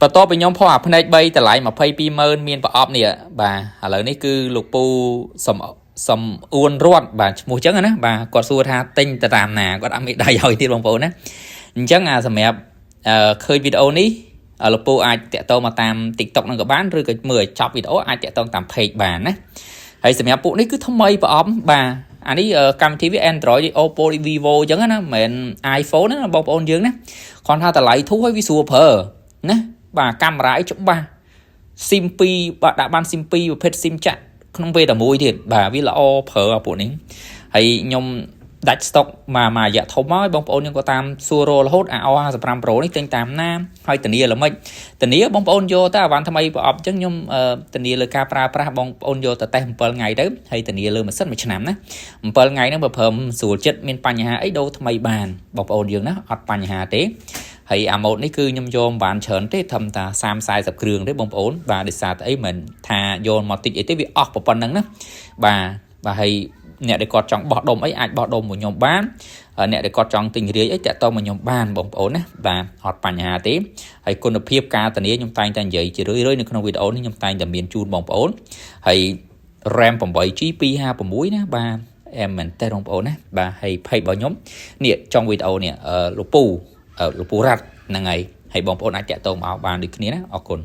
បន្ទាប់ពីខ្ញុំផុសអាភ្នែក3តម្លៃ220000មានប្រអប់នេះបាទឥឡូវនេះគឺលោកពូសំអួនរត់បាទឈ្មោះអញ្ចឹងណាបាទគាត់សួរថាទិញទៅតាមណាគាត់អត់មានដៃឲ្យទៀតបងប្អូនណាអញ្ចឹងសម្រាប់ឃើញវីដេអូនេះលោកពូអាចតាក់ទងមកតាម TikTok នឹងក៏បានឬក៏មើលឲ្យចប់វីដេអូអាចតាក់ទងតាម page បានណាហើយសម្រាប់ពួកនេះគឺថ្មីប្រអប់បាទអានេះកម្មវិធីវា Android Oppo Vivo អញ្ចឹងណាមិនមែន iPhone ណាបងប្អូនយើងណាគាត់ថាតម្លៃធូរហើយវាស្រួលប្រើណាបាទកាមេរ៉ាអីច្បាស់ SIM 2បាទដាក់បាន SIM 2ប្រភេទ SIM ចាក់ក្នុងពេលតែមួយទៀតបាទវាល្អប្រើអាពួកនេះហើយខ្ញុំដាច់ stock មករយៈធំហើយបងប្អូនយើងក៏តាមសួររហូត AO55 Pro នេះទិញតាមណាហើយធានាល្មិចធានាបងប្អូនយកទៅអាវ៉ាន់ថ្មីប្រអប់អញ្ចឹងខ្ញុំធានាលើការប្រើប្រាស់បងប្អូនយកទៅតេស្ត7ថ្ងៃទៅហើយធានាលើម៉ាស៊ីន1ឆ្នាំណា7ថ្ងៃហ្នឹងបើប្រើស្រួលចិត្តមានបញ្ហាអីដូរថ្មីបានបងប្អូនយើងណាអត់បញ្ហាទេហើយអាម៉ូតនេះគឺខ្ញុំយកមិនបានច្រើនទេធំតា30-40គ្រឿងទេបងប្អូនបាទដោយសារតែអីមិនថាយកមកតិចអីទេវាអស់ប៉ុណ្្នឹងណាបាទហើយអ្នកដែលគាត់ចង់បោះដុំអីអាចបោះដុំមកខ្ញុំបានអ្នកដែលគាត់ចង់ទិញរាយអីតាក់ទងមកខ្ញុំបានបងប្អូនណាបាទអត់បញ្ហាទេហើយគុណភាពការធានាខ្ញុំតែងតែនិយាយជារឿយៗនៅក្នុងវីដេអូនេះខ្ញុំតែងតែមានជូនបងប្អូនហើយ RAM 8G 256ណាបាទអែមមែនតើបងប្អូនណាបាទហើយ page របស់ខ្ញុំនេះចុងវីដេអូនេះលោកពូរ៉ាត់ហ្នឹងហើយបងប្អូនអាចតាក់ទងមកបានដូចគ្នាណាអរគុណ